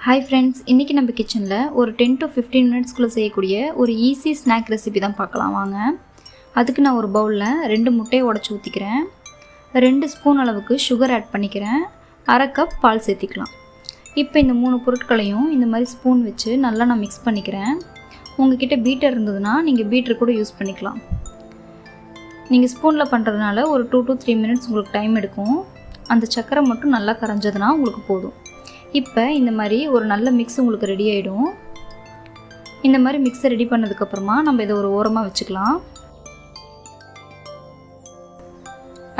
Hi friends, இன்றைக்கி நம்ம கிச்சனில் ஒரு 10 to 15 மினிட்ஸ்க்குள்ளே செய்யக்கூடிய ஒரு ஈஸி ஸ்நாக் ரெசிபி தான் பார்க்கலாம் வாங்க. அதுக்கு நான் ஒரு பவுலில் 2 முட்டையை உடச்சி ஊற்றிக்கிறேன். 2 ஸ்பூன் அளவுக்கு சுகர் ஆட் பண்ணிக்கிறேன். அரை கப் பால் சேர்த்திக்கலாம். இப்போ இந்த 3 பொருட்களையும் இந்த மாதிரி ஸ்பூன் வச்சு நல்லா நான் மிக்ஸ் பண்ணிக்கிறேன். உங்கள்கிட்ட பீட்டர் இருந்ததுன்னா நீங்கள் பீட்டர் கூட யூஸ் பண்ணிக்கலாம். நீங்கள் ஸ்பூனில் பண்ணுறதுனால ஒரு 2 to 3 மினிட்ஸ் உங்களுக்கு டைம் எடுக்கும். அந்த சக்கரை மட்டும் நல்லா கரைஞ்சதுன்னா உங்களுக்கு போதும். இப்போ இந்த மாதிரி ஒரு நல்ல மிக்ஸ் உங்களுக்கு ரெடி ஆகிடும். இந்த மாதிரி மிக்ஸை ரெடி பண்ணதுக்கப்புறமா நம்ம இதை ஒரு ஓரமாக வச்சுக்கலாம்.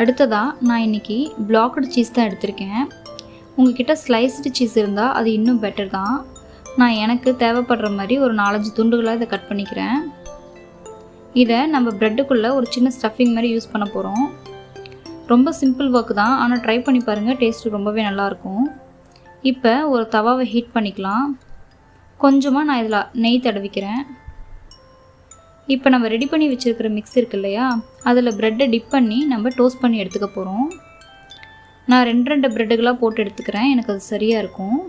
அடுத்ததாக நான் இன்றைக்கி பிளாக்டு சீஸ் தான் எடுத்திருக்கேன். உங்கள்கிட்ட ஸ்லைஸ்டு சீஸ் இருந்தால் அது இன்னும் பெட்டர் தான். நான் எனக்கு தேவைப்படுற மாதிரி ஒரு 4-5 துண்டுகளாக இதை கட் பண்ணிக்கிறேன். இதை நம்ம ப்ரெட்டுக்குள்ளே ஒரு சின்ன ஸ்டஃபிங் மாதிரி யூஸ் பண்ண போகிறோம். ரொம்ப சிம்பிள் ஒர்க் தான், ஆனால் ட்ரை பண்ணி பாருங்கள், டேஸ்ட்டு ரொம்பவே நல்லாயிருக்கும். இப்போ ஒரு தவாவை ஹீட் பண்ணிக்கலாம். கொஞ்சமாக நான் இதில் நெய் தடவிக்கிறேன். இப்போ நம்ம ரெடி பண்ணி வச்சுருக்கிற மிக்ஸ் இருக்கு இல்லையா, அதில் ப்ரெட்டை டிப் பண்ணி நம்ம டோஸ்ட் பண்ணி எடுத்துக்க போகிறோம். நான் 2 ப்ரெட்டுகளாக போட்டு எடுத்துக்கிறேன், எனக்கு அது சரியாக இருக்கும்.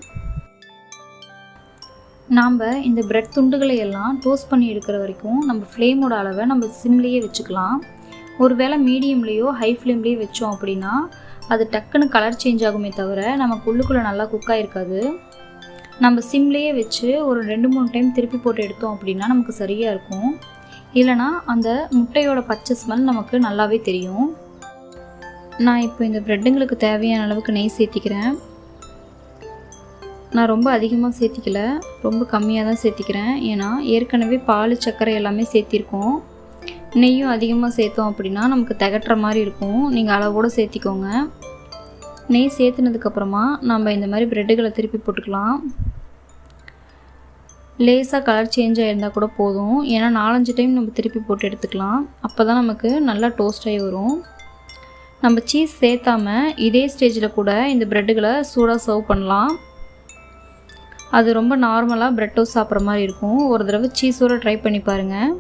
நாம் இந்த ப்ரெட் துண்டுகளை எல்லாம் டோஸ்ட் பண்ணி எடுக்கிற வரைக்கும் நம்ம ஃப்ளேமோட அளவை நம்ம சிம்லேயே வச்சுக்கலாம். ஒரு வேளை மீடியம்லேயோ ஹை ஃப்ளேம்லேயோ வச்சோம் அப்படின்னா அது டக்குன்னு கலர் சேஞ்ச் ஆகுமே தவிர நமக்கு உள்ளுக்குள்ளே நல்லா குக் ஆகிருக்காது. நம்ம சிம்லேயே வச்சு ஒரு 2-3 டைம் திருப்பி போட்டு எடுத்தோம் அப்படின்னா நமக்கு சரியாக இருக்கும். இல்லைனா அந்த முட்டையோட பச்சை ஸ்மெல் நமக்கு நல்லாவே தெரியும். நான் இப்போ இந்த ப்ரெட்டுங்களுக்கு தேவையான அளவுக்கு நெய் சேர்த்திக்கிறேன். நான் ரொம்ப அதிகமாக சேர்த்திக்கல, ரொம்ப கம்மியாக தான் சேர்த்திக்கிறேன். ஏன்னா ஏற்கனவே பால் சர்க்கரை எல்லாமே சேர்த்திருக்கோம். நெய்யும் அதிகமாக சேர்த்தோம் அப்படின்னா நமக்கு திகட்டுற மாதிரி இருக்கும். நீங்கள் அளவோடு சேர்த்திக்கோங்க. நெய் சேர்த்துனதுக்கப்புறமா நம்ம இந்த மாதிரி ப்ரெட்டுகளை திருப்பி போட்டுக்கலாம். லேசாக கலர் சேஞ்ச் ஆகிருந்தால் கூட போதும். ஏன்னா 4-5 டைம் நம்ம திருப்பி போட்டு எடுத்துக்கலாம். அப்போ தான் நமக்கு நல்லா டோஸ்ட் ஆகி வரும். நம்ம சீஸ் சேர்த்தாமல் இதே ஸ்டேஜில் கூட இந்த ப்ரெட்டுகளை சூடாக சர்வ் பண்ணலாம். அது ரொம்ப நார்மலாக ப்ரெட் டோஸ்ட் சாப்பிட்ற மாதிரி இருக்கும். ஒரு தடவை சீஸோடு ட்ரை பண்ணி பாருங்கள்,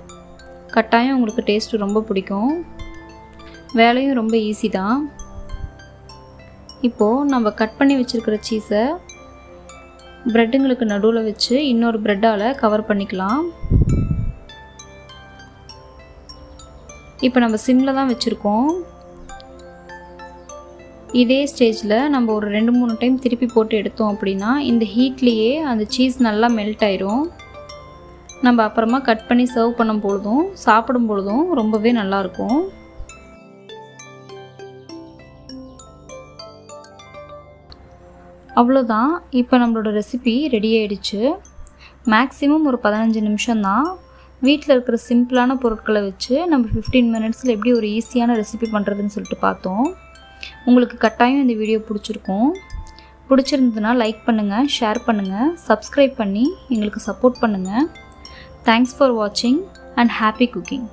கட்டாயம் உங்களுக்கு டேஸ்ட்டு ரொம்ப பிடிக்கும். வேலையும் ரொம்ப ஈஸி தான். இப்போது நம்ம கட் பண்ணி வச்சுருக்கிற சீஸை ப்ரெட்டுங்களுக்கு நடுவில் வச்சு இன்னொரு ப்ரெட்டால் கவர் பண்ணிக்கலாம். இப்போ நம்ம சிம்மில் தான் வச்சுருக்கோம். இதே ஸ்டேஜில் நம்ம ஒரு 2-3 டைம் திருப்பி போட்டு எடுத்தோம் அப்படின்னா இந்த ஹீட்லேயே அந்த சீஸ் நல்லா மெல்ட் ஆயிரும். நம்ம அப்புறமா கட் பண்ணி சர்வ் பண்ணும் பொழுதும் சாப்பிடும் பொழுதும் ரொம்பவே நல்லாயிருக்கும். அவ்வளோதான், இப்போ நம்மளோட ரெசிபி ரெடி ஆகிடுச்சு. மேக்ஸிமம் ஒரு 15 நிமிஷம் தான். வீட்டில் இருக்கிற சிம்பிளான பொருட்களை வச்சு நம்ம 15 மினிட்ஸில் எப்படி ஒரு ஈஸியான ரெசிபி பண்ணுறதுன்னு சொல்லிட்டு பார்த்தோம். உங்களுக்கு கட்டாயம் இந்த வீடியோ பிடிச்சிருக்கும். பிடிச்சிருந்ததுன்னா லைக் பண்ணுங்கள், ஷேர் பண்ணுங்கள், சப்ஸ்கிரைப் பண்ணி எங்களுக்கு சப்போர்ட் பண்ணுங்கள். Thanks for watching and happy cooking.